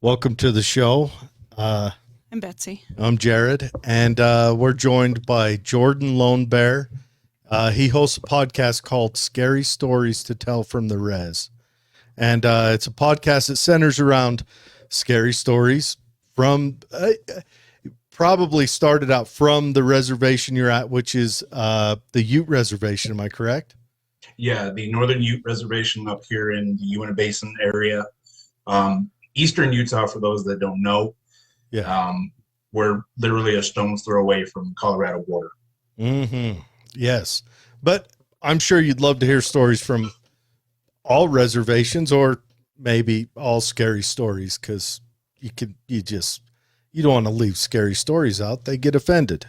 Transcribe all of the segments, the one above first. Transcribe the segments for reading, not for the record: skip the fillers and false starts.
Welcome to the show. I'm Betsy. I'm Jared, and we're joined by Jordan LoneBear. He hosts a podcast called Scary Stories to Tell from the Res. And it's a podcast that centers around scary stories from probably started out from the reservation you're at, which is the Ute Reservation. Am I correct? Yeah, the Northern Ute Reservation up here in the Uinta Basin area. Eastern Utah, for those that don't know, we're literally a stone's throw away from Colorado border. Mm-hmm. Yes. But I'm sure you'd love to hear stories from all reservations, or maybe all scary stories, because you don't want to leave scary stories out. They get offended.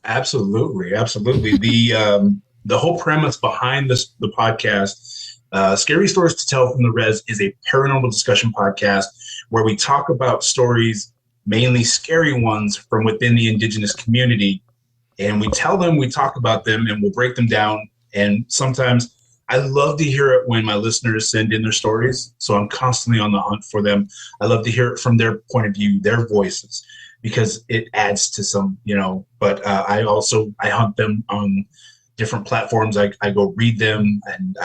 Absolutely. The whole premise behind the podcast, Scary Stories to Tell from the Res, is a paranormal discussion podcast where we talk about stories, mainly scary ones, from within the indigenous community. And we talk about them, and we'll break them down. And sometimes I love to hear it when my listeners send in their stories. So I'm constantly on the hunt for them. I love to hear it from their point of view, their voices, because it adds to some, but I hunt them on different platforms. I go read them, and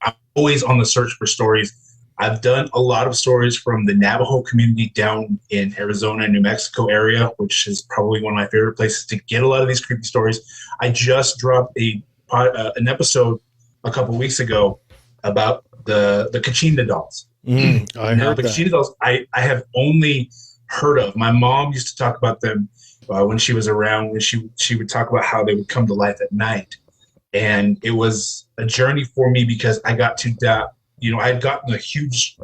I'm always on the search for stories. I've done a lot of stories from the Navajo community down in Arizona and New Mexico area, which is probably one of my favorite places to get a lot of these creepy stories. I just dropped an episode a couple weeks ago about the Kachina dolls. I heard the that. Kachina dolls I have only heard of. My mom used to talk about them when she was around, when she would talk about how they would come to life at night. And it was a journey for me, because I got to I had gotten a huge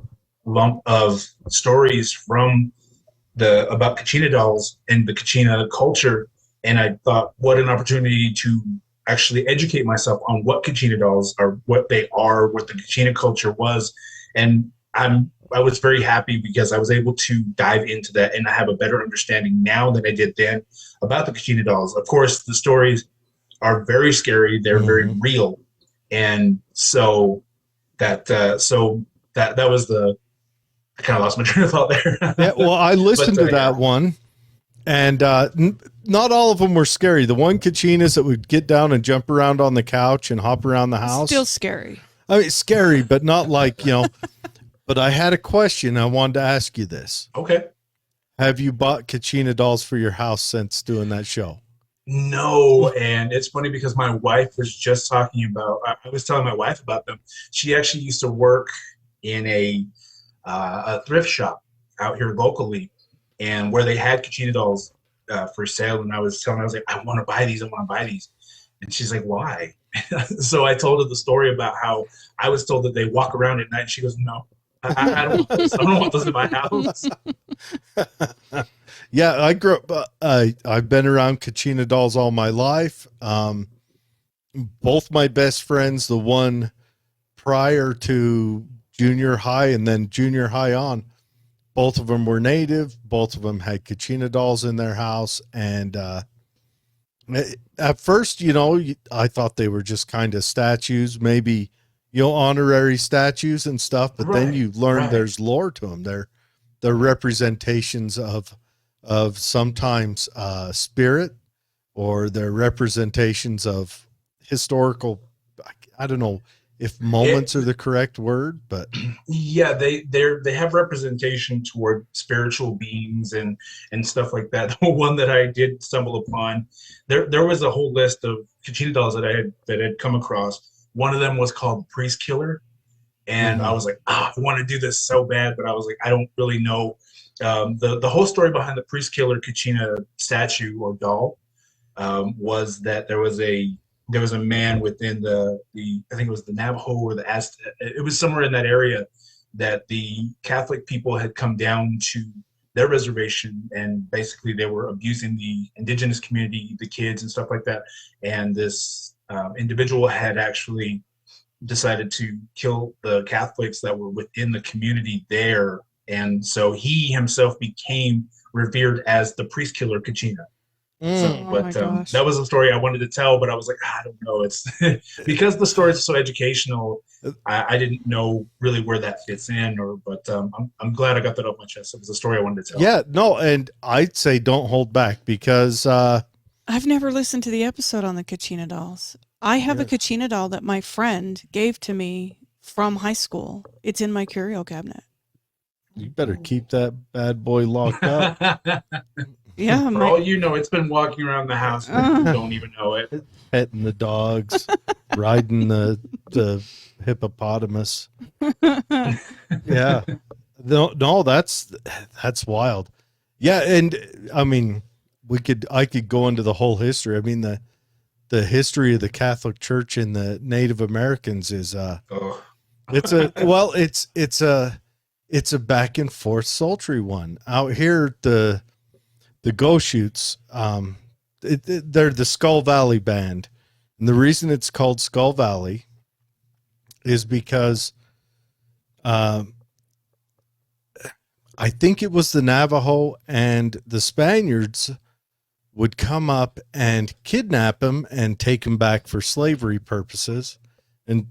lump of stories about Kachina dolls and the Kachina culture. And I thought, what an opportunity to actually educate myself on what Kachina dolls are, what they are, what the Kachina culture was. And I was very happy, because I was able to dive into that, and I have a better understanding now than I did then about the Kachina dolls. Of course, the stories are very scary. They're very real. And so that was I kind of lost my train of thought there. Yeah, well, I listened to that one, and not all of them were scary. The one Kachinas that would get down and jump around on the couch and hop around the house. Still scary. I mean, scary, but not like, but I had a question. I wanted to ask you this. Okay. Have you bought Kachina dolls for your house since doing that show? No, and it's funny, because my wife was just talking about, I was telling my wife about them. She actually used to work in a thrift shop out here locally, and where they had Kachina dolls for sale. And I was like, I want to buy these. And she's like, why? So I told her the story about how I was told that they walk around at night. She goes, no, I don't want this. I don't want those in my house. Yeah, I grew up. I've been around Kachina dolls all my life. Both my best friends, the one prior to junior high and then junior high on, both of them were native. Both of them had Kachina dolls in their house. And at first, I thought they were just kind of statues, maybe, honorary statues and stuff. But then you learn there's lore to them. They're representations of sometimes spirit, or they're representations of historical. I don't know if moments are the correct word, but yeah, they have representation toward spiritual beings and stuff like that. The one that I did stumble upon, there was a whole list of Kachina dolls that I had come across. One of them was called Priest Killer, and I was like, I want to do this so bad, but I was like, I don't really know. The whole story behind the Priest Killer Kachina statue or doll was that there was a man within the I think it was the Navajo or the Aztec. It was somewhere in that area that the Catholic people had come down to their reservation, and basically they were abusing the indigenous community, the kids and stuff like that. And this individual had actually decided to kill the Catholics that were within the community there. And so he himself became revered as the Priest Killer Kachina. So, Mm. Oh my gosh. that was a story I wanted to tell, but I was like, I don't know. It's because the story is so educational. I didn't know really where that fits in, but I'm glad I got that off my chest. It was a story I wanted to tell. Yeah, no, and I'd say don't hold back because I've never listened to the episode on the Kachina dolls. I have a Yeah. Kachina doll that my friend gave to me from high school. It's in my curio cabinet. you better keep that bad boy locked up. Yeah, For all you know, it's been walking around the house and you don't even know it. Petting the dogs, riding the hippopotamus. Yeah. No, that's wild. Yeah, and I mean, I could go into the whole history. I mean, the history of the Catholic Church and the Native Americans is Oh. it's a back and forth sultry one. Out here the Goshutes, they're the Skull Valley band. And the reason it's called Skull Valley is because I think it was the Navajo and the Spaniards would come up and kidnap him and take him back for slavery purposes and,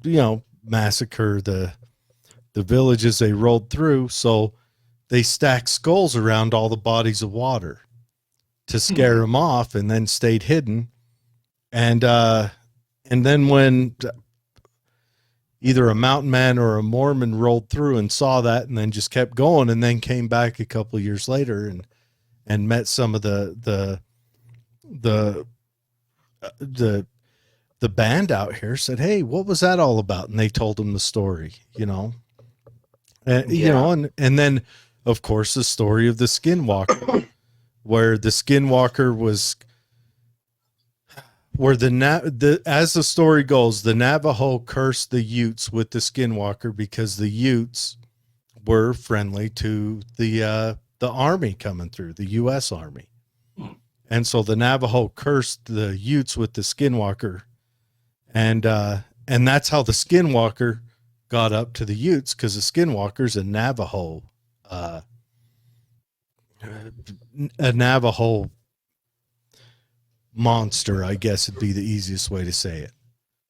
massacre the villages they rolled through. So they stacked skulls around all the bodies of water to scare them off, and then stayed hidden. And then when either a mountain man or a Mormon rolled through and saw that and then just kept going, and then came back a couple of years later and met some of the band out here, said, "Hey, what was that all about?" And they told him the story, and then of course the story of the Skinwalker, where the Skinwalker was, where as the story goes, the Navajo cursed the Utes with the Skinwalker because the Utes were friendly to the army coming through, the U.S. Army. And so the Navajo cursed the Utes with the Skinwalker. And that's how the Skinwalker got up to the Utes, because the Skinwalker's a Navajo monster, I guess would be the easiest way to say it.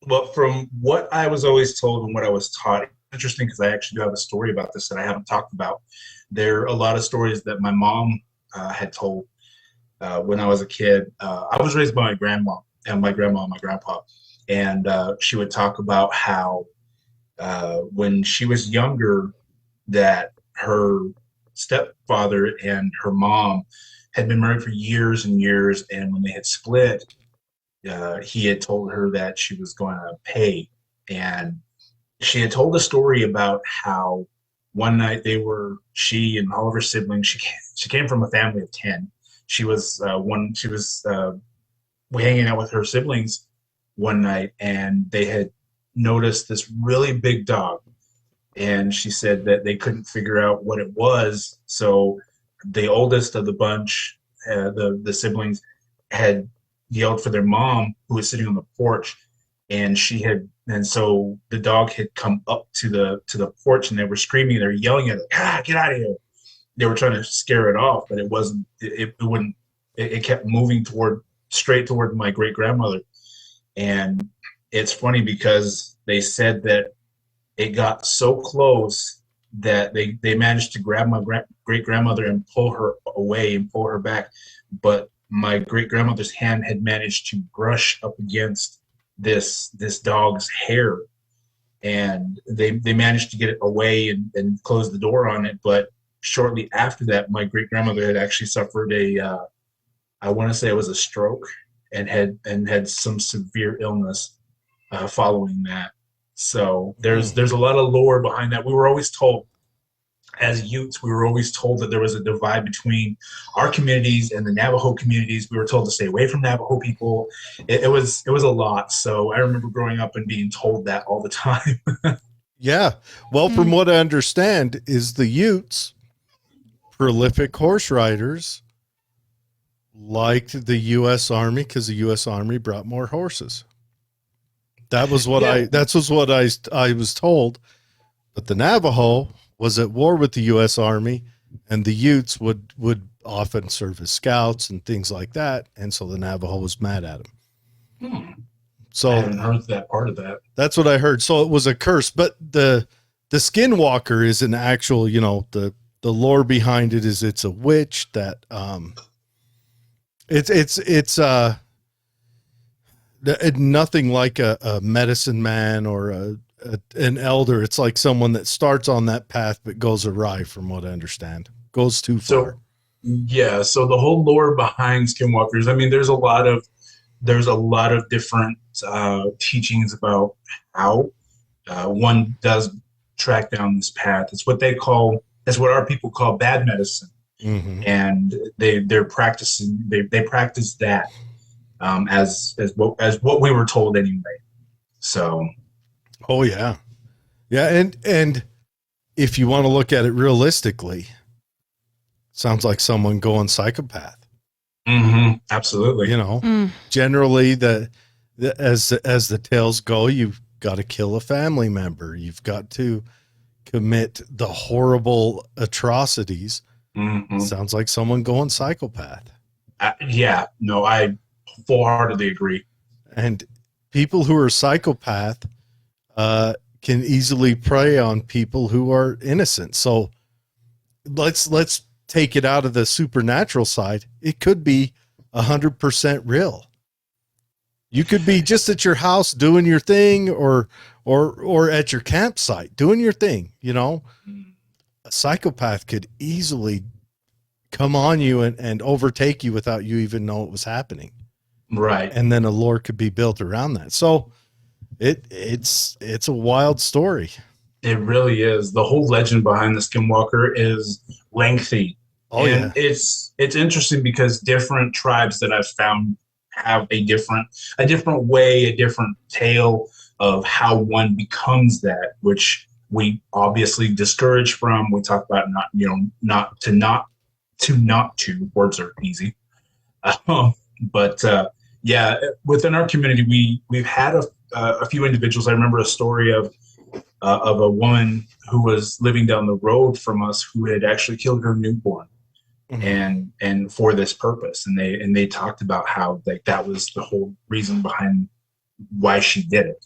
Well, from what I was always told and what I was taught, it's interesting because I actually do have a story about this that I haven't talked about. There are a lot of stories that my mom had told when I was a kid. I was raised by my grandma and my grandpa, and she would talk about how when she was younger, that her stepfather and her mom had been married for years and years, and when they had split, he had told her that she was going to pay. And she had told a story about how one night she and all of her siblings, she came from a family of 10. She was hanging out with her siblings one night, and they had noticed this really big dog. And she said that they couldn't figure out what it was. So the oldest of the bunch, the siblings, had yelled for their mom, who was sitting on the porch, and so the dog had come up to the porch, and they were screaming, they were yelling at it, get out of here. They were trying to scare it off, but it wasn't. It wouldn't. It kept moving straight toward my great grandmother. And it's funny because they said that it got so close that they managed to grab my great grandmother and pull her away and pull her back. But my great grandmother's hand had managed to brush up against this dog's hair, and they managed to get it away and close the door on it. But shortly after that, my great grandmother had actually suffered I want to say it was a stroke, and had some severe illness following that. So there's a lot of lore behind that. We were always told, as Utes, we were always told that there was a divide between our communities and the Navajo communities. We were told to stay away from Navajo people. It was a lot. So I remember growing up and being told that all the time. Yeah. Well, from what I understand, is the Utes, prolific horse riders, liked the U.S. Army because the U.S. Army brought more horses. That was what I was told. But the Navajo was at war with the U.S. Army, and the Utes would often serve as scouts and things like that. And so the Navajo was mad at him. So I haven't heard that part of that. That's what I heard. So it was a curse, but the skinwalker is an actual, the lore behind it is it's a witch that, it's nothing like a medicine man or an elder. It's like someone that starts on that path, but goes awry from what I understand, goes too far. Yeah. So the whole lore behind skinwalkers, I mean, there's a lot of different teachings about how one does track down this path. It's what what our people call bad medicine. Mm-hmm. And they practice that as what we were told anyway. So, oh yeah, and if you want to look at it realistically, sounds like someone going psychopath. Mm-hmm, absolutely. Generally as the tales go, you've got to kill a family member. You've got to commit the horrible atrocities. Mm-hmm. Sounds like someone going psychopath. Yeah, no, I full-heartedly agree. And people who are psychopath can easily prey on people who are innocent. So let's take it out of the supernatural side. It could be 100% real. You could be just at your house doing your thing, or at your campsite doing your thing. A psychopath could easily come on you and overtake you without you even know it was happening. Right. And then a lore could be built around that. So it's a wild story. It really is. The whole legend behind the Skinwalker is lengthy. Oh, and yeah. It's interesting because different tribes that I've found have a different way, a different tale of how one becomes that, which we obviously discourage from. We talk about not to. Words are easy. But within our community, we've had a few individuals. I remember a story of a woman who was living down the road from us who had actually killed her newborn. Mm-hmm. and for this purpose, and they talked about how that was the whole reason behind why she did it.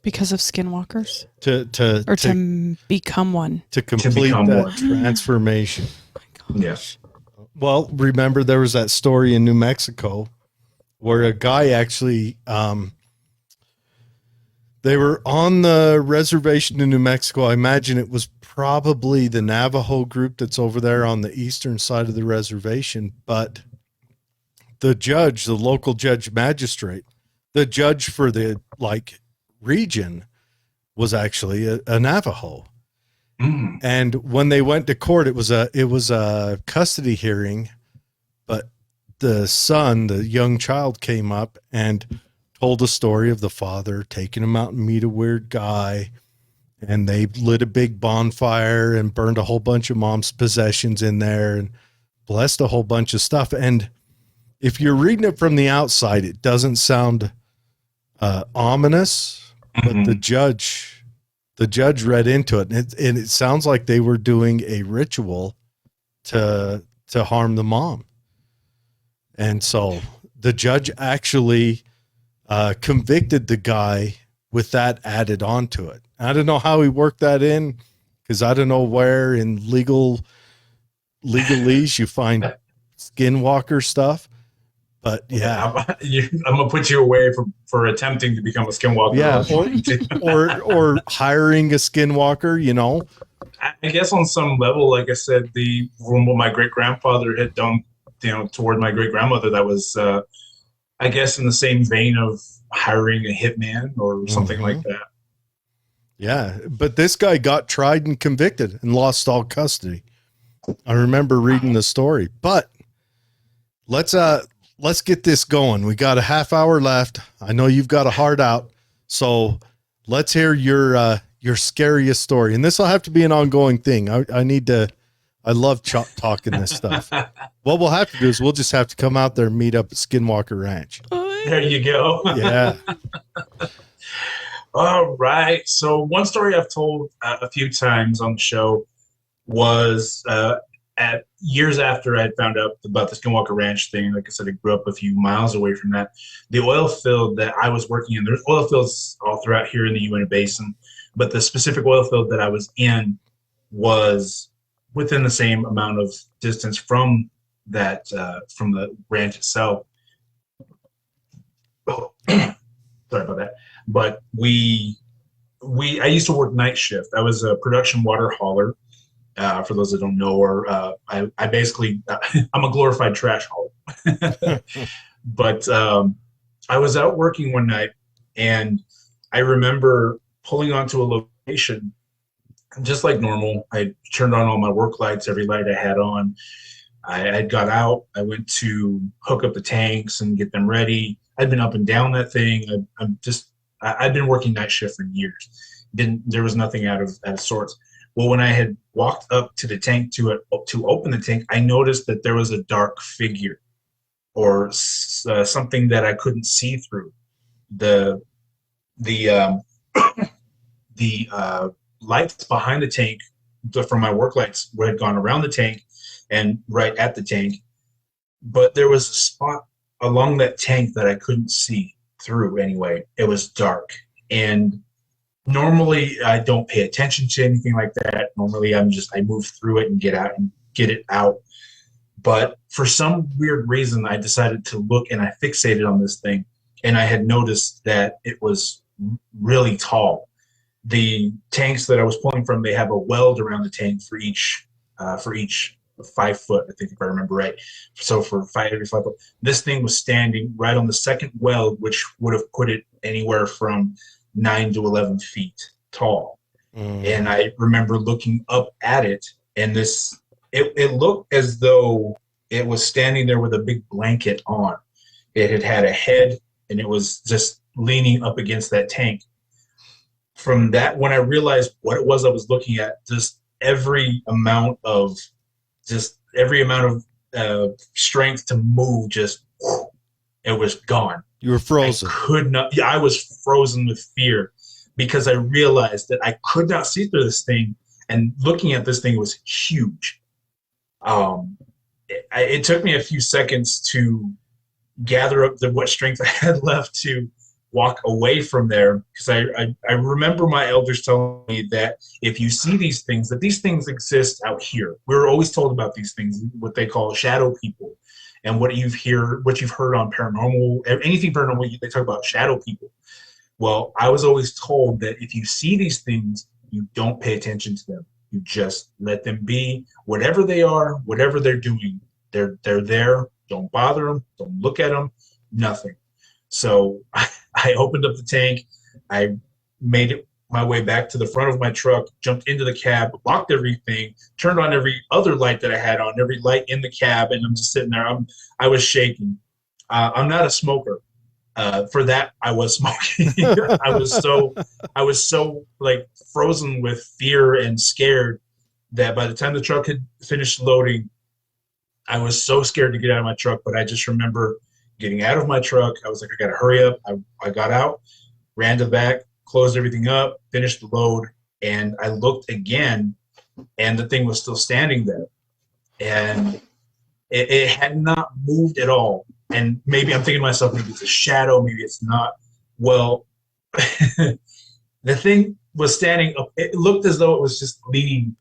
Because of skinwalkers, to become one, to complete that transformation. Oh my gosh. Yeah. Well, remember there was that story in New Mexico where a guy actually they were on the reservation in New Mexico. I imagine it was probably the Navajo group that's over there on the eastern side of the reservation. But the local judge magistrate, the judge for the region was actually a Navajo. Mm. And when they went to court, it was a custody hearing, but the young child came up and told a story of the father taking him out and meet a weird guy, and they lit a big bonfire and burned a whole bunch of mom's possessions in there and blessed a whole bunch of stuff. And if you're reading it from the outside, it doesn't sound ominous, but the judge read into it, and it sounds like they were doing a ritual to harm the mom. And so the judge actually convicted the guy with that added onto it. I don't know how he worked that in, because I don't know where in legalese you find skinwalker stuff. But yeah, I'm gonna put you away for attempting to become a skinwalker. Yeah, or hiring a skinwalker. I guess on some level, like I said, from what my great grandfather had done, toward my great grandmother, that was, I guess, in the same vein of hiring a hitman or something like that. Yeah, but this guy got tried and convicted and lost all custody. I remember reading the story, but let's get this going. We got a half hour left. I know you've got a heart out, so let's hear your scariest story. And this will have to be an ongoing thing. I love talking this stuff. What we'll have to do is we'll just have to come out there and meet up at Skinwalker Ranch. There you go. Yeah. All right. So one story I've told a few times on the show was at years after I had found out about the Skinwalker Ranch thing, like I said, I grew up a few miles away from that. The oil field that I was working in, there's oil fields all throughout here in the Uinta Basin, but the specific oil field that I was in was within the same amount of distance from that, from the ranch itself. Oh, sorry about that. But I used to work night shift. I was a production water hauler. For those that don't know, or I basically, I'm a glorified trash hauler. But I was out working one night, and I remember pulling onto a location just like normal. I turned on all my work lights, every light I had on. I got out. I went to hook up the tanks and get them ready. I'd been up and down that thing. I'd been working night shift for years. There was nothing out of sorts. Well, when I had walked up to the tank to open the tank, I noticed that there was a dark figure or something that I couldn't see through. The lights behind the tank from my work lights had gone around the tank and right at the tank, but there was a spot along that tank that I couldn't see through anyway. It was dark, and normally I don't pay attention to anything like that. Normally I move through it and get it out. But for some weird reason, I decided to look, and I fixated on this thing, and I had noticed that it was really tall. The tanks that I was pulling from, they have a weld around the tank for each 5 foot, I think, if I remember right. So for every 5 foot, this thing was standing right on the second weld, which would have put it anywhere from 9 to 11 feet tall. And I remember looking up at it, and it looked as though it was standing there with a big blanket on. It had a head, and it was just leaning up against that tank. From that, when I realized what it was I was looking at, just every amount of strength to move, it was gone. You were frozen. I was frozen with fear, because I realized that I could not see through this thing, and looking at this thing was huge. It took me a few seconds to gather up what strength I had left to walk away from there, because I remember my elders telling me that if you see these things, that these things exist out here. We were always told about these things, what they call shadow people, and what you've heard on paranormal, anything paranormal, they talk about shadow people. Well, I was always told that if you see these things, you don't pay attention to them. You just let them be. Whatever they are, whatever they're doing, they're there. Don't bother them. Don't look at them. Nothing. So I opened up the tank. I made it my way back to the front of my truck, jumped into the cab, locked everything, turned on every other light that I had on, every light in the cab, and I'm just sitting there. I was shaking. I'm not a smoker. For that, I was smoking. I was so like frozen with fear and scared that by the time the truck had finished loading, I was so scared to get out of my truck. But I just remember getting out of my truck. I was like, I got to hurry up. I got out, ran to the back, closed everything up, finished the load, and I looked again, and the thing was still standing there. And it had not moved at all. And maybe I'm thinking to myself, maybe it's a shadow, maybe it's not. Well, the thing was standing up. It looked as though it was just leaning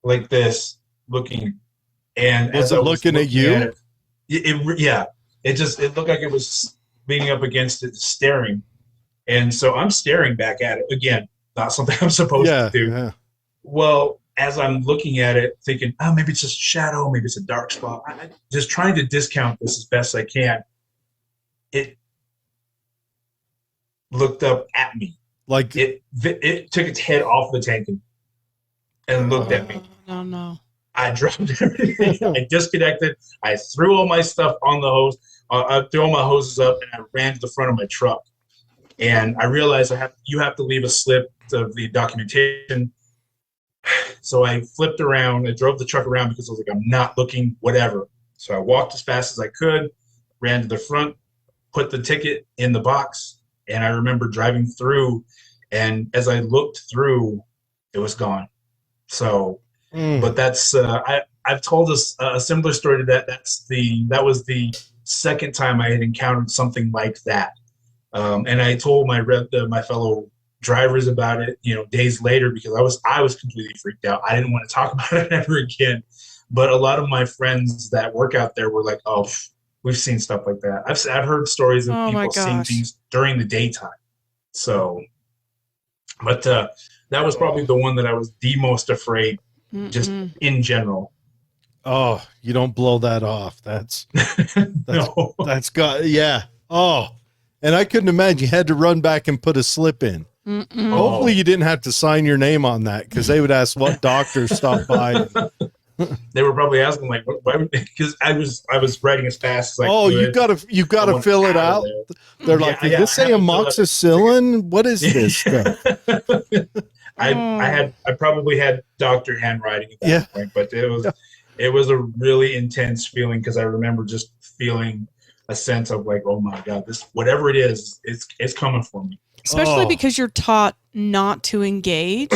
like this, looking. And was it looking at you? Yeah. It looked like it was leaning up against it, staring. And so I'm staring back at it. Again, not something I'm supposed to do. Yeah. Well, as I'm looking at it, thinking, oh, maybe it's just a shadow, maybe it's a dark spot. I'm just trying to discount this as best I can. It looked up at me. Like it took its head off the tank and looked at me. No. I dropped everything. I disconnected. I threw all my stuff on the hose. I threw all my hoses up, and I ran to the front of my truck. And I realized you have to leave a slip of the documentation. So I flipped around. I drove the truck around because I was like, I'm not looking, whatever. So I walked as fast as I could, ran to the front, put the ticket in the box, and I remember driving through. And as I looked through, it was gone. So, but that's I've told us a similar story to that. That was the second time I had encountered something like that. And I told my fellow drivers about it, days later, because I was completely freaked out. I didn't want to talk about it ever again. But a lot of my friends that work out there were like, "Oh, we've seen stuff like that." I've heard stories of Oh my people seeing gosh. things during the daytime. So, but that was probably the one that I was the most afraid, just Mm-mm. in general. Oh, you don't blow that off. That's No. that's got, yeah. Oh, and I couldn't imagine you had to run back and put a slip in. Mm-mm. Hopefully you didn't have to sign your name on that, because they would ask what doctor stopped by. They were probably asking like, why? Because I was writing as fast as I Oh, could. you I gotta wanted fill it out of out. there. They're like, Yeah, "Is yeah, this I say have to fill it. amoxicillin? What is this stuff?" I probably had doctor handwriting at that Yeah. point, but it was a really intense feeling, because I remember just feeling a sense of like, oh my God, this, whatever it is, it's coming for me. Especially Oh. because you're taught not to engage.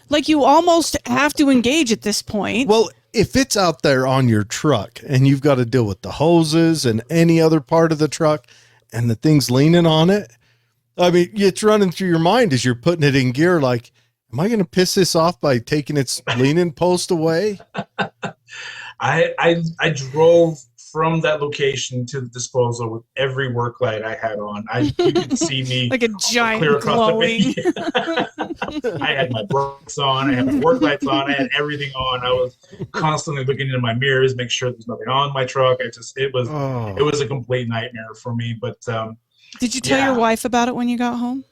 Like, you almost have to engage at this point. Well, if it's out there on your truck and you've got to deal with the hoses and any other part of the truck and the thing's leaning on it, I mean, it's running through your mind as you're putting it in gear. Like, am I going to piss this off by taking its leaning post away? I drove from that location to the disposal with every work light I had on. You could see me like a giant clear across glowing. the I had my brakes on, I had my work lights on, I had everything on. I was constantly looking into my mirrors, make sure there's nothing on my truck. It was a complete nightmare for me. But Did you tell your wife about it when you got home?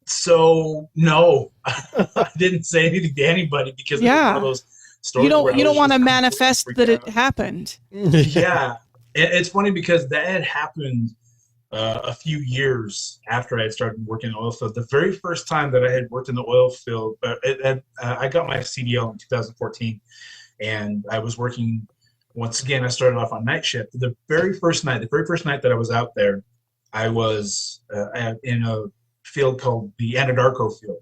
So no, I didn't say anything to anybody, because it was one of those stories. You don't want to manifest that it happened. Yeah. It's funny because that had happened a few years after I had started working in the oil field. The very first time that I had worked in the oil field, I got my CDL in 2014, and I was working, once again, I started off on night shift. The very first night that I was out there, I was in a field called the Anadarko field.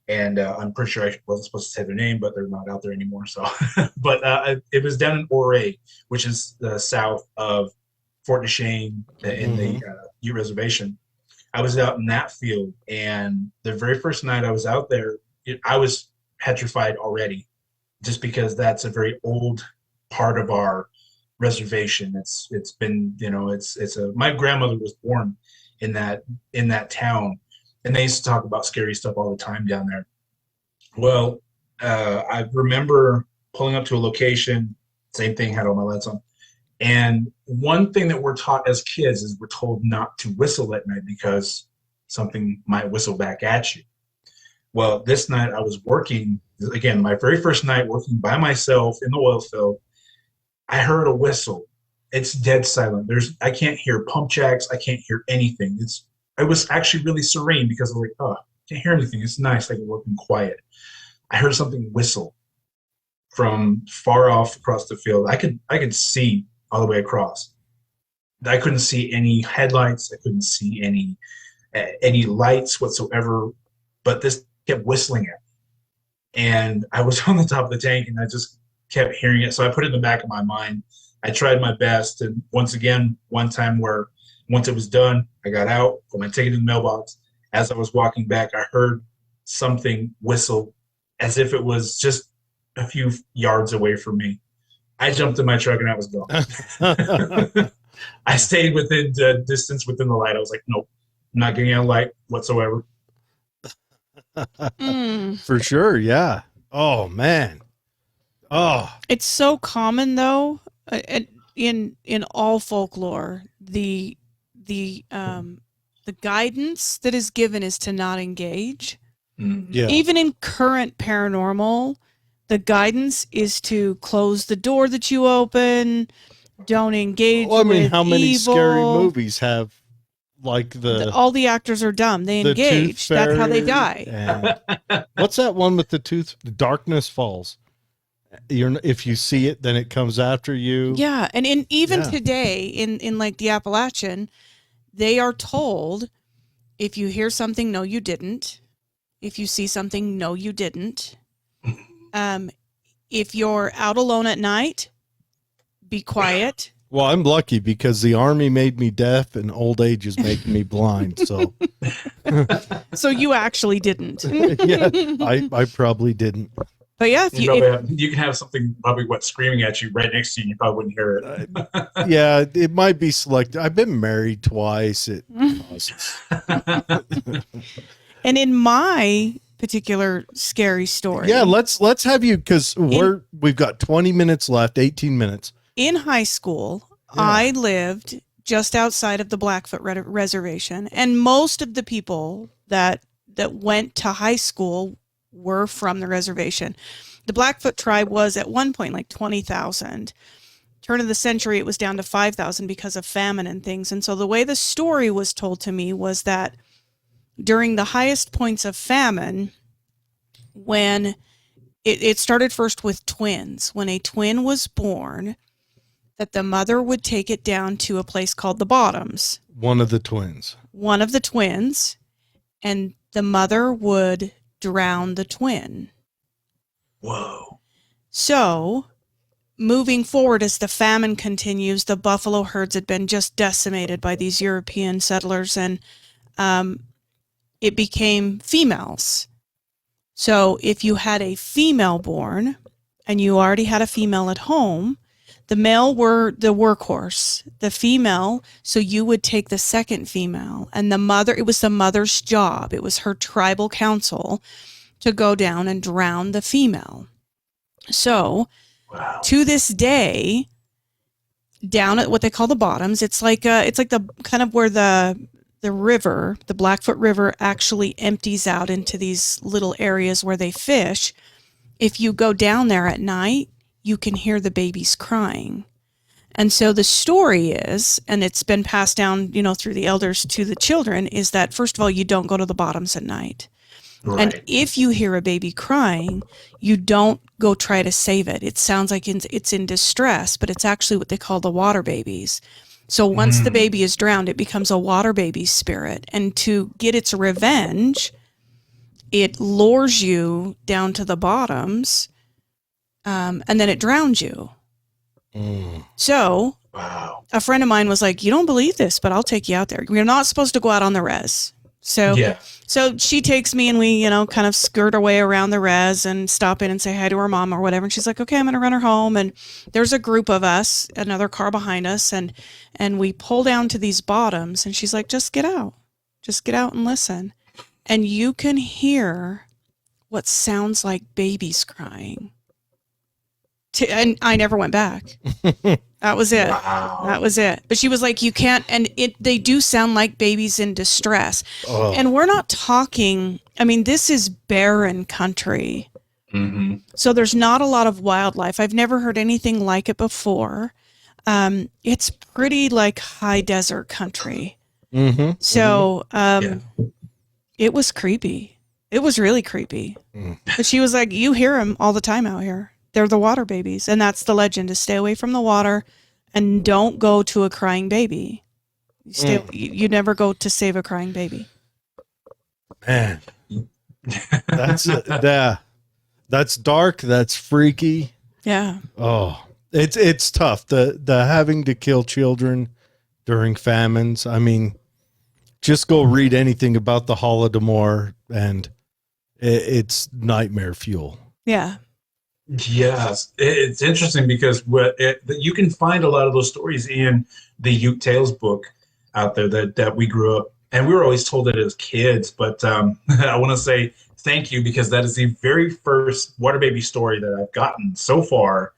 And I'm pretty sure I wasn't supposed to say their name, but they're not out there anymore. So, but it was down in Ouray, which is south of Fort Duchesne in the Ute Reservation. I was out in that field, and the very first night I was out there, I was petrified already, just because that's a very old part of our reservation. It's been, my grandmother was born in that town. And they used to talk about scary stuff all the time down there. Well, I remember pulling up to a location, same thing, had all my lights on. And one thing that we're taught as kids is we're told not to whistle at night, because something might whistle back at you. Well, this night I was working, again, my very first night working by myself in the oil field. I heard a whistle. It's dead silent. I can't hear pump jacks. I can't hear anything. It was actually really serene, because I was like, oh, I can't hear anything. It's nice. I can work in quiet. I heard something whistle from far off across the field. I could see all the way across. I couldn't see any headlights. I couldn't see any lights whatsoever. But this kept whistling at me. And I was on the top of the tank, and I just kept hearing it. So I put it in the back of my mind. I tried my best. And once again, one time where once it was done, I got out, put my ticket in the mailbox. As I was walking back, I heard something whistle as if it was just a few yards away from me. I jumped in my truck and I was gone. I stayed within the distance within the light. I was like, nope, I'm not getting out of light whatsoever. For sure, yeah. Oh, man. Oh. It's so common, though, in all folklore. The guidance that is given is to not engage. Yeah. Even in current paranormal, the guidance is to close the door that you open. Don't engage. Well, I mean, with how many evil. scary movies have like all the actors are dumb. They engage. That's how they die. What's that one with the tooth? The Falls. If you see it, then it comes after you. Yeah, and today in like the Appalachian, they are told, if you hear something, no, you didn't. If you see something, no, you didn't. if you're out alone at night, be quiet. Well, I'm lucky because the Army made me deaf and old age is making me blind. So, So you actually didn't. yeah, I probably didn't. But yeah, if You can have something probably screaming at you right next to you, and you probably wouldn't hear it. Yeah, it might be selective. I've been married twice. And in my particular scary story, Yeah, let's have you, because we've got 20 minutes left, 18 minutes. in high school, Yeah. I lived just outside of the Blackfoot Reservation, and most of the people that went to high school were from the reservation. The Blackfoot tribe was at one point like 20,000. Turn of the century, it was down to 5,000 because of famine and things. And so the way the story was told to me was that during the highest points of famine, when it started first with twins, when a twin was born, that the mother would take it down to a place called the Bottoms. One of the twins. And the mother would drown the twin. Whoa. So, moving forward, as the famine continues, the buffalo herds had been just decimated by these European settlers, and it became females. So, if you had a female born, and you already had a female at home, the male were the workhorse, the female, so you would take the second female, and the mother, it was the mother's job, it was her tribal council to go down and drown the female. So, Wow. to this day, down at what they call the Bottoms, it's like the kind of where the river, the Blackfoot River, actually empties out into these little areas where they fish. If you go down there at night, you can hear the babies crying. And so the story is, and it's been passed down, through the elders to the children, is that first of all, you don't go to the Bottoms at night. Right. And if you hear a baby crying, you don't go try to save it. It sounds like it's in distress, but it's actually what they call the water babies. So once the baby is drowned, it becomes a water baby spirit. And to get its revenge, it lures you down to the Bottoms, and then it drowns you. So Wow. a friend of mine was like, you don't believe this, but I'll take you out there. We're not supposed to go out on the res. So Yeah. So she takes me and we, kind of skirt our way around the res and stop in and say hi to her mom or whatever. And she's like, okay, I'm going to run her home. And there's a group of us, another car behind us. And we pull down to these Bottoms and she's like, just get out and listen. And you can hear what sounds like babies crying. And I never went back. That was it. Wow. That was it. But she was like, you can't, and they do sound like babies in distress. Oh. And we're not talking, this is barren country. Mm-hmm. So there's not a lot of wildlife. I've never heard anything like it before. It's pretty like high desert country. Mm-hmm. So Yeah. it was creepy. It was really creepy. But she was like, you hear them all the time out here. They're the water babies. And that's the legend, to stay away from the water and don't go to a crying baby. You never go to save a crying baby. Man, that's that's dark. That's freaky. Yeah. Oh, it's tough. The having to kill children during famines. Just go read anything about the Holodomor, and it's nightmare fuel. Yeah. Yes, it's interesting because you can find a lot of those stories in the Ute Tales book out there that we grew up, and we were always told it as kids. But I want to say thank you, because that is the very first water baby story that I've gotten so far,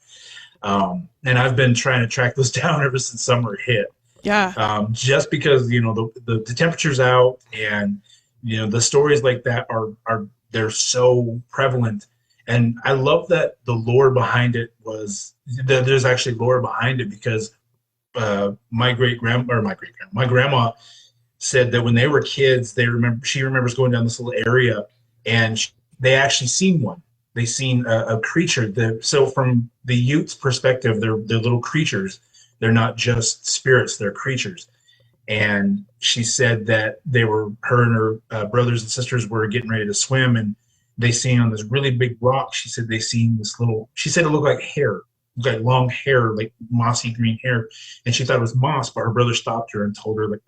and I've been trying to track those down ever since summer hit. Yeah. Just because the temperature's out, and the stories like that are they're so prevalent. And I love that the lore behind it was that there's actually lore behind it, because my grandma said that when they were kids, she remembers going down this little area, and they actually seen one. They seen a creature. So from the Utes' perspective, they're little creatures. They're not just spirits; they're creatures. And she said that her and her brothers and sisters were getting ready to swim, and they seen on this really big rock. She said they seen this little. She said it looked like hair, like long hair, like mossy green hair, and she thought it was moss. But her brother stopped her and told her like,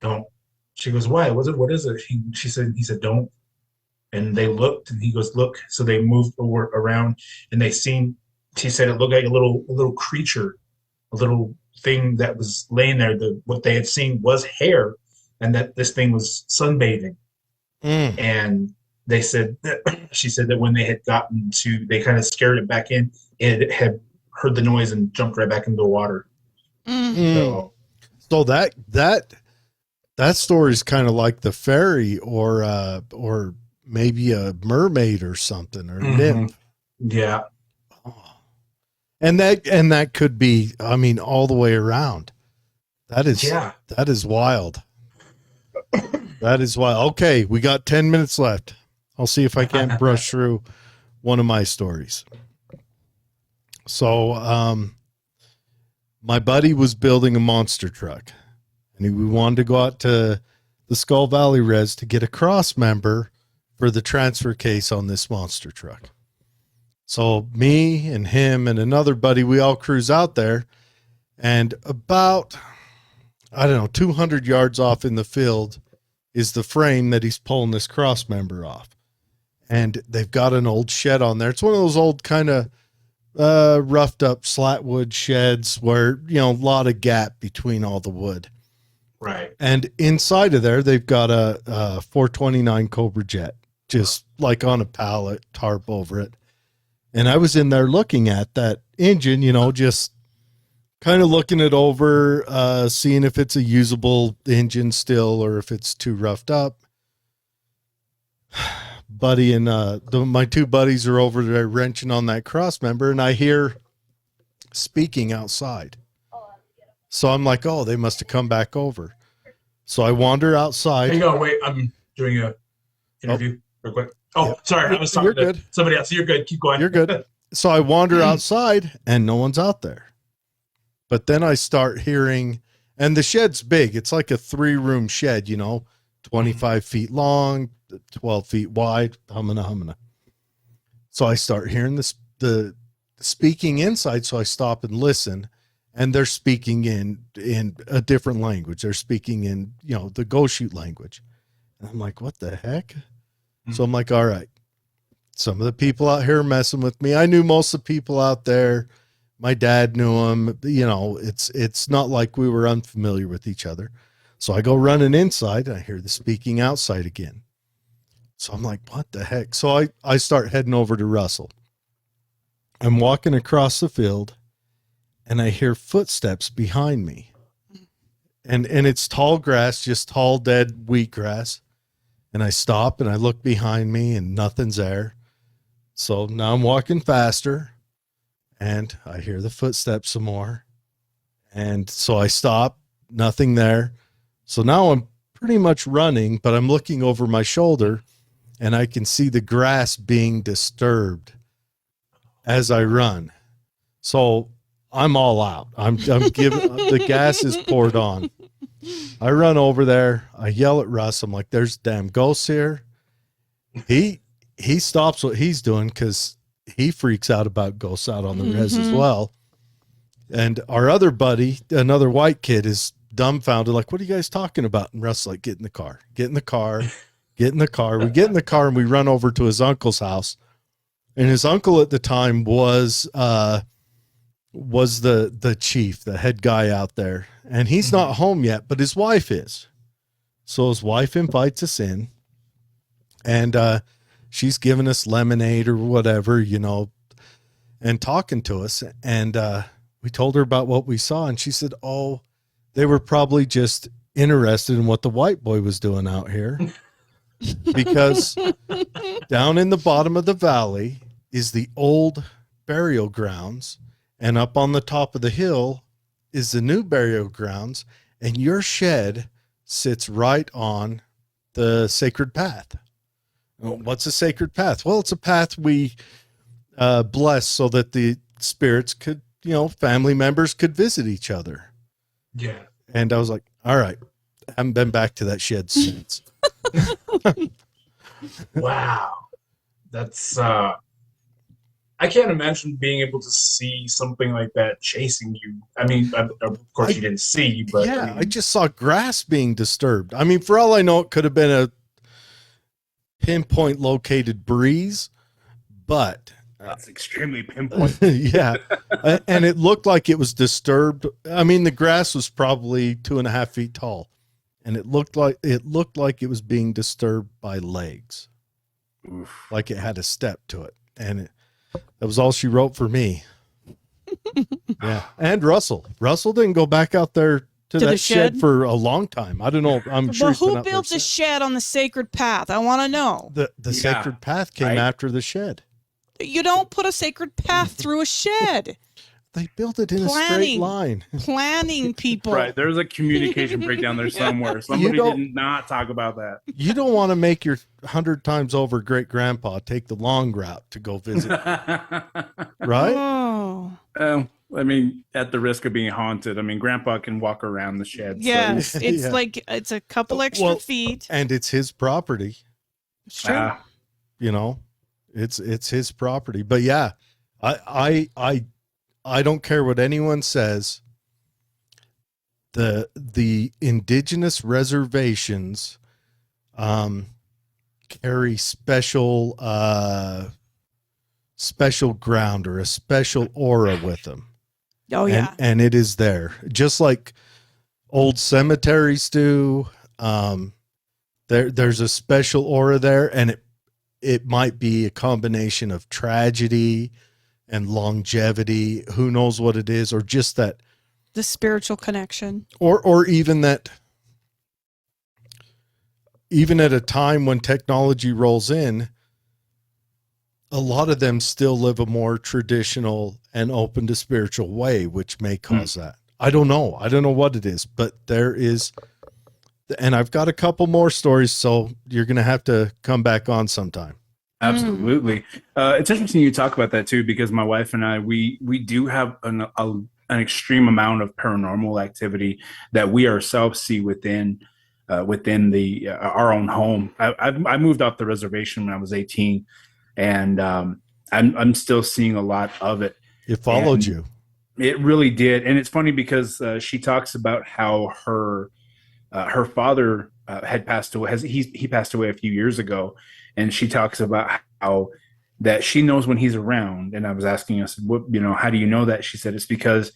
don't. She goes, why? What is it? She said, he said, don't. And they looked, and he goes, look. So they moved around, and they seen. She said it looked like a little creature, a little thing that was laying there. What they had seen was hair, and that this thing was sunbathing. And they said, she said that when they had gotten to, they kind of scared it back in. It had heard the noise and jumped right back into the water. So that story is kind of like the fairy, or maybe a mermaid or something, or nymph. Yeah. And that could be, I mean, all the way around. That is wild. That is wild. Okay, we got 10 minutes left. I'll see if I can't brush through one of my stories. So, my buddy was building a monster truck, and we wanted to go out to the Skull Valley Res to get a cross member for the transfer case on this monster truck. So me and him and another buddy, we all cruise out there, and about, 200 yards off in the field is the frame that he's pulling this cross member off. And they've got an old shed on there. It's one of those old kind of roughed up slat wood sheds where, a lot of gap between all the wood. Right. And inside of there, they've got a 429 Cobra Jet, just like on a pallet, tarp over it. And I was in there looking at that engine, just kind of looking it over, seeing if it's a usable engine still or if it's too roughed up. Buddy and my two buddies are over there wrenching on that cross member, and I hear speaking outside. So I'm like, oh, they must have come back over. So I wander outside. Hang on, wait, I'm doing a interview real quick. Oh, yeah. Sorry, I was talking to somebody else. You're good. Keep going. You're good. So I wander outside, and no one's out there. But then I start hearing, and the shed's big. It's like a 3-room shed, 25 feet long, 12 feet wide, humming. So I start hearing the speaking inside. So I stop and listen, and they're speaking in a different language. They're speaking in, the Go Shoot language. And I'm like, what the heck? So I'm like, all right, some of the people out here are messing with me. I knew most of the people out there. My dad knew them. It's not like we were unfamiliar with each other. So I go running inside, and I hear the speaking outside again. So I'm like, what the heck? So I start heading over to Russell. I'm walking across the field, and I hear footsteps behind me. And it's tall grass, just tall, dead wheatgrass. And I stop and I look behind me, and nothing's there. So now I'm walking faster, and I hear the footsteps some more. And so I stop, nothing there. So now I'm pretty much running, but I'm looking over my shoulder, and I can see the grass being disturbed as I run. So I'm all out. I'm giving, the gas is poured on. I run over there. I yell at Russ. I'm like, there's damn ghosts here. He stops what he's doing because he freaks out about ghosts out on the res as well. And our other buddy, another white kid, is dumbfounded. Like, what are you guys talking about? And Russ like, get in the car. We get in the car, and we run over to his uncle's house. And his uncle at the time was the chief, the head guy out there. And he's not home yet, but his wife is. So his wife invites us in, and she's giving us lemonade or whatever, and talking to us. And we told her about what we saw, and she said, oh, they were probably just interested in what the white boy was doing out here. Because down in the bottom of the valley is the old burial grounds, and up on the top of the hill is the new burial grounds, and your shed sits right on the sacred path. What's a sacred path? Well, it's a path we bless so that the spirits could, family members could visit each other. Yeah. And I was like, all right, I haven't been back to that shed since. Wow. That's I can't imagine being able to see something like that chasing you. I mean, of course you didn't see, but yeah, I mean, I just saw grass being disturbed. I mean, for all I know, it could have been a pinpoint located breeze, but That's extremely pinpoint. yeah, and it looked like it was disturbed. I mean, the grass was probably 2.5 feet tall, and it looked like it was being disturbed by legs, Oof. like it had a step to it, and that was all she wrote for me. Yeah, and Russell didn't go back out there to the that shed shed? for a long time. I don't know. I'm sure. But he's been who out there builds a since. shed on the sacred path? I want to know. The Yeah, sacred path came right? after the shed. You don't put a sacred path through a shed. They built it in a straight Planning. line. Planning people. Right. There's a communication breakdown there somewhere. Somebody did not talk about that. You don't want to make your 100 times over great grandpa take the long route to go visit, right? Oh. I mean, at the risk of being haunted, I mean, Grandpa can walk around the shed. Yes, So, it's Yeah. like it's a couple extra Well, feet. And it's his property, It's true. you know. It's his property. But yeah, I don't care what anyone says. The indigenous reservations carry special ground or a special aura with them. Oh yeah. And it is there, just like old cemeteries do. There's a special aura there, and it might be a combination of tragedy and longevity. Who knows what it is, or just that, The spiritual connection. or even that. Even at a time when technology rolls in, a lot of them still live a more traditional and open to spiritual way, which may cause that. I don't know. I don't know what it is, but there is, and I've got a couple more stories, so you're going to have to come back on sometime. absolutely. It's interesting you talk about that too, because my wife and I, we do have an extreme amount of paranormal activity that we ourselves see within the our own home. I moved off the reservation when I was 18, and I'm still seeing a lot of it. It followed And you. It really did, and it's funny because she talks about how her father had passed away. He passed away a few years ago, and she talks about how that she knows when he's around. And I was asking us, how do you know that? She said it's because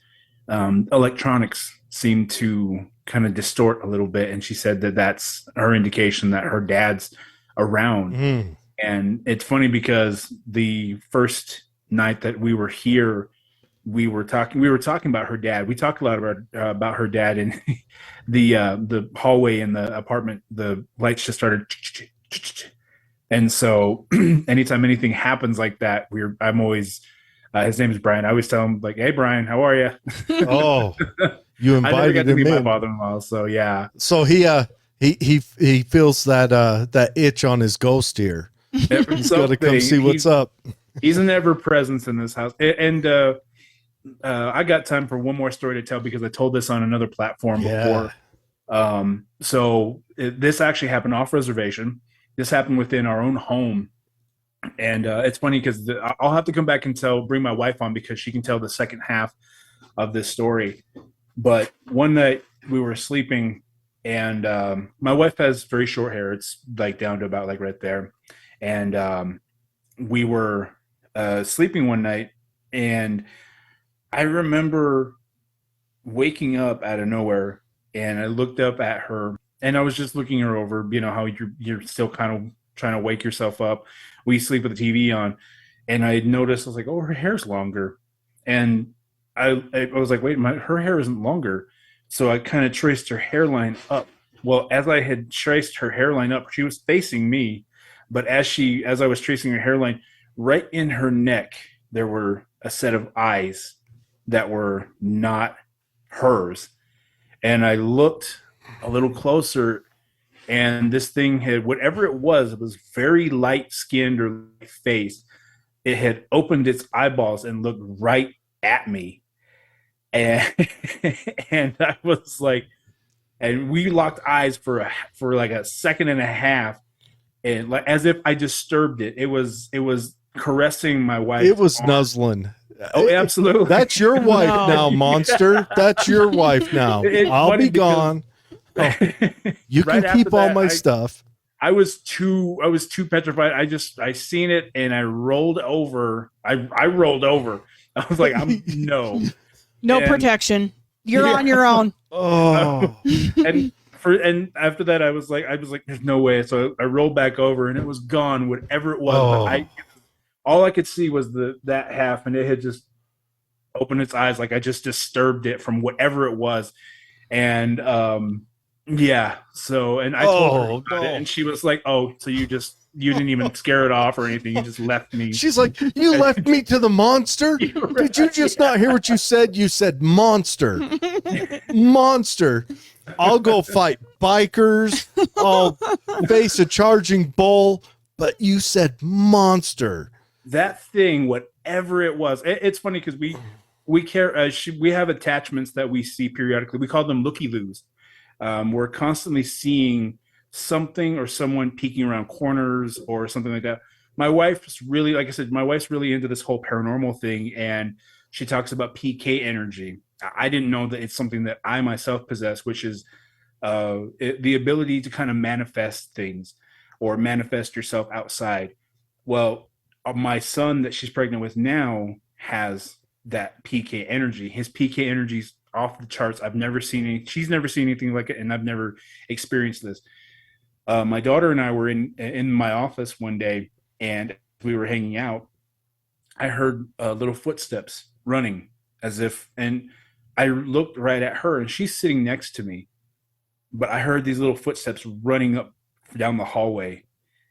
electronics seem to kind of distort a little bit, and she said that that's her indication that her dad's around. Mm. And it's funny because the first night that we were here, we were talking about her dad. We talked a lot about her dad, and the hallway in the apartment, the lights just started. And so anytime anything happens like that, I'm always, his name is Brian. I always tell him, like, "Hey Brian, how are you?" Oh, you I never got invited to him meet my in. father-in-law, so yeah. So he feels that itch on his ghost here. He's got to come see what's up. He's an ever presence in this house. And I got time for one more story to tell because I told this on another platform before. So this actually happened off reservation. This happened within our own home. And it's funny because I'll have to come back and bring my wife on because she can tell the second half of this story. But one night we were sleeping, and my wife has very short hair. It's like down to about like right there. And we were sleeping one night, and I remember waking up out of nowhere, and I looked up at her, and I was just looking her over. You know how you're still kind of trying to wake yourself up. We sleep with the TV on, and I noticed, I was like, oh, her hair's longer. And I was like, wait, her hair isn't longer. So I kind of traced her hairline up. Well, as I had traced her hairline up, she was facing me. But as I was tracing her hairline, right in her neck, there were a set of eyes that were not hers. And I looked a little closer, and this thing had, whatever it was very light skinned or light faced. It had opened its eyeballs and looked right at me. And and I was like, and we locked eyes for like a second and a half. and like as if I disturbed it. It was caressing my wife. It was nuzzling. Oh, absolutely. That's your wife No. now, monster. That's your wife now. It's I'll funny be gone. You Right can keep after all that, my stuff. I was too petrified. I seen it and I rolled over. I rolled over. I was like, no No And- protection. You're Yeah. on your own. Oh, and after that I was like there's no way. So I rolled back over and it was gone, whatever it was. Oh. But all I could see was that half, and it had just opened its eyes like I just disturbed it from whatever it was. And yeah, so and I told her about no. it, and she was like, "Oh, so you didn't even scare it off or anything? You just left me." She's like, you left me to the monster? Did you just not hear what you said? You said monster. Monster. I'll go fight bikers. I'll face a charging bull. But you said monster. That thing, whatever it was, it's funny because we care. We have attachments that we see periodically. We call them looky-loos. We're constantly seeing something or someone peeking around corners or something like that. My wife's really, like I said, my wife's really into this whole paranormal thing, and she talks about PK energy. I didn't know that it's something that I myself possess, which is the ability to kind of manifest things or manifest yourself outside. Well, my son that she's pregnant with now has that PK energy. His PK energy's off the charts. I've never seen any. She's never seen anything like it, and I've never experienced this. My daughter and I were in my office one day, and we were hanging out. I heard little footsteps running, as if, and I looked right at her, and she's sitting next to me, but I heard these little footsteps running up down the hallway,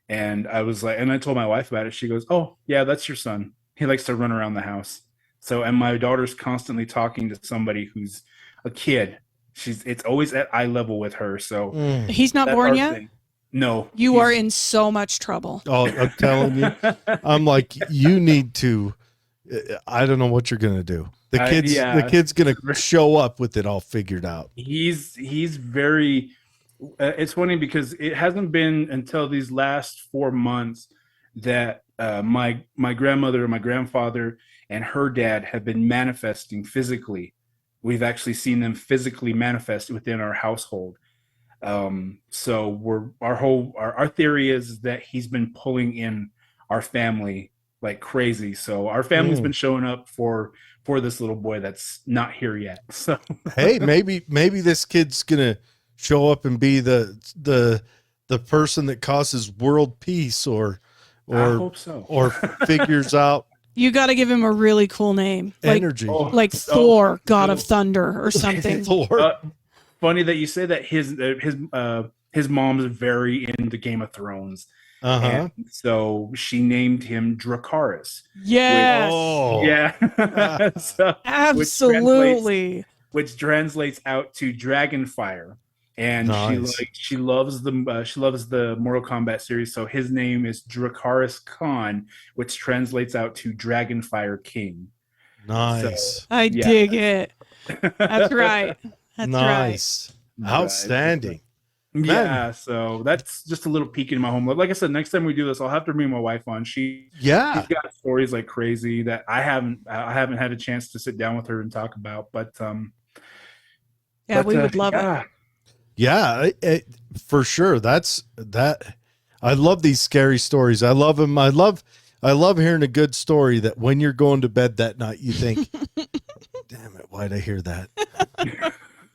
and I was like, and I told my wife about it. She goes, "Oh, yeah, that's your son. He likes to run around the house." So, and my daughter's constantly talking to somebody who's a kid. It's always at eye level with her. So He's not that's born our yet? thing. No. You are in so much trouble. Oh, I'm telling you. I'm like, you need to. I don't know what you're gonna do. The kid's gonna show up with it all figured out. He's very. It's funny because it hasn't been until these last 4 months that my grandmother and my grandfather and her dad have been manifesting physically. We've actually seen them physically manifest within our household. So our theory is that he's been pulling in our family like crazy. So our family's been showing up for this little boy that's not here yet. So hey, maybe this kid's gonna show up and be the person that causes world peace or I hope so. or figures out You got to give him a really cool name. energy. Like Thor, God of Thunder or something. Thor. Funny that you say that. His mom's very into Game of Thrones. Uh-huh. And so she named him Dracarys. Yes. Oh. Yeah. So, Absolutely. which translates out to Dragonfire. And Nice. she loves the Mortal Kombat series. So his name is Dracarys Khan, which translates out to Dragonfire King. Nice. I dig it. That's right. That's Nice. Outstanding. Yeah, so that's just a little peek in my home life. Like I said, next time we do this, I'll have to bring my wife on. She's got stories like crazy that I haven't had a chance to sit down with her and talk about. But we would love it. Yeah, for sure. That's that. I love these scary stories. I love them. I love hearing a good story that when you're going to bed that night, you think, damn it, why'd I hear that?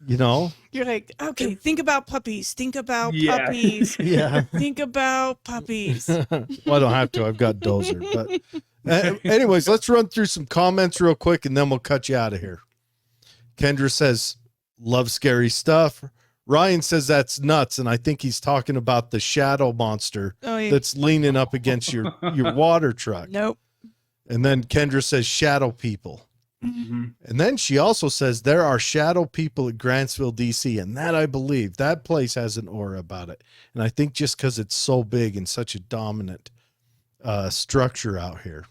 You know? You're like, okay, think about puppies. Think about Yeah. puppies. Yeah. Think about puppies. Well, I don't have to. I've got Dozer. But anyways, let's run through some comments real quick and then we'll cut you out of here. Kendra says, love scary stuff. Ryan says that's nuts, and I think he's talking about the shadow monster that's leaning up against your water truck. Nope. And then Kendra says shadow people. Mm-hmm. And then she also says there are shadow people at Grantsville, DC, and that I believe that place has an aura about it. And I think just because it's so big and such a dominant structure out here.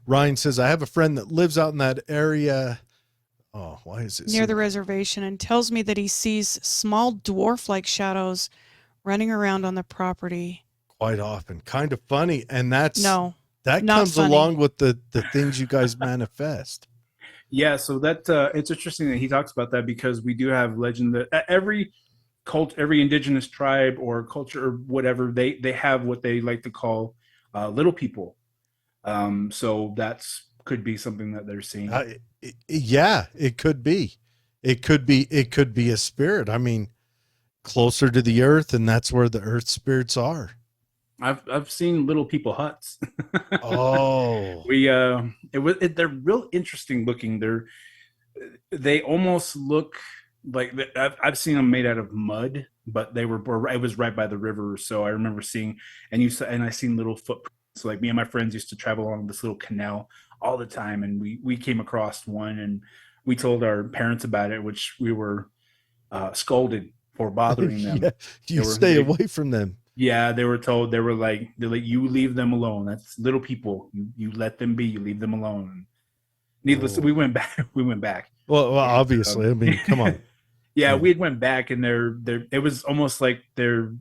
Ryan says, I have a friend that lives out in that area. Oh, why is it Near the reservation, and tells me that he sees small dwarf-like shadows running around on the property. Quite often. Kind of funny. And that No, not comes funny. along with the things you guys manifest. Yeah, so that it's interesting that he talks about that, because we do have legend that every indigenous tribe or culture or whatever, they have what they like to call little people. So that's could be something that they're seeing. Yeah, it could be. It could be a spirit. I mean, closer to the earth, and that's where the earth spirits are. I've seen little people huts. Oh, They're real interesting looking. They almost look like I've seen them made out of mud, but it was right by the river. So I remember seeing, and I seen little footprints. So like me and my friends used to travel along this little canal all the time, and we came across one, and we told our parents about it, which we were scolded for bothering them. yeah, you stay away from them. Yeah, they were told, they're like, you leave them alone. That's little people. You let them be. You leave them alone. Needless, we went back. Well, obviously, I mean, come on. Yeah, we went back, and it was almost like the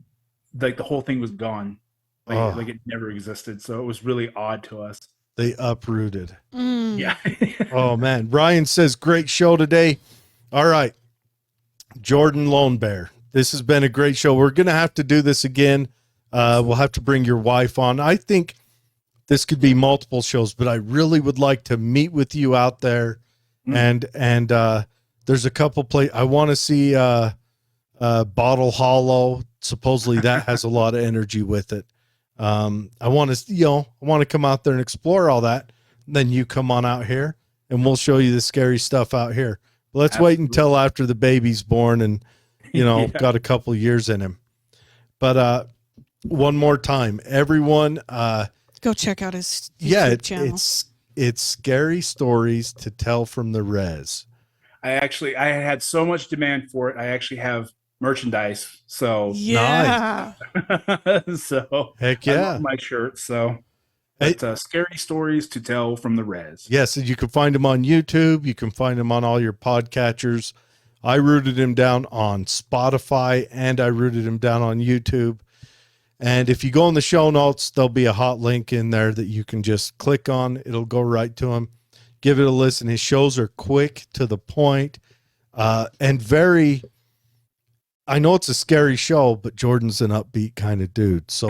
whole thing was gone, like it never existed. So it was really odd to us. They uprooted. Yeah. Oh man, Ryan says great show today. All right, Jordan LoneBear. This has been a great show. We're going to have to do this again. We'll have to bring your wife on. I think this could be multiple shows, but I really would like to meet with you out there. And there's a couple I want to see Bottle Hollow. Supposedly that has a lot of energy with it. I want to come out there and explore all that. And then you come on out here and we'll show you the scary stuff out here. But let's wait until after the baby's born and, got a couple years in him. But one more time, everyone, go check out his YouTube channel. It's Scary Stories to Tell from the Res. I had so much demand for it. I actually have merchandise. So yeah. Nice. So heck yeah, I love my shirt. So it's Scary Stories to Tell from the Res. Yes, and you can find them on YouTube. You can find them on all your podcatchers. I rooted him down on Spotify, and I rooted him down on YouTube. And if you go in the show notes, there'll be a hot link in there that you can just click on. It'll go right to him. Give it a listen. His shows are quick, to the point, and very, I know it's a scary show, but Jordan's an upbeat kind of dude. So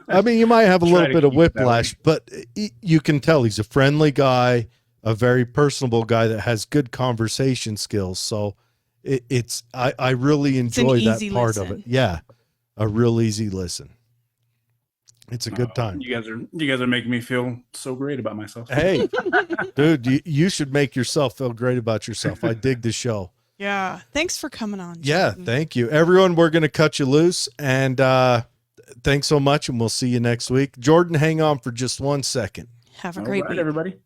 I mean, you might have a little bit of whiplash, but you can tell he's a friendly guy, a very personable guy that has good conversation skills. So I really enjoy that part of it. Yeah. A real easy listen. It's a good time. You guys are making me feel so great about myself. Hey, dude, you should make yourself feel great about yourself. I dig the show. Yeah. Thanks for coming on. Yeah. Jordan. Thank you. Everyone, we're going to cut you loose, and thanks so much. And we'll see you next week. Jordan, hang on for just 1 second. Have a great week, everybody.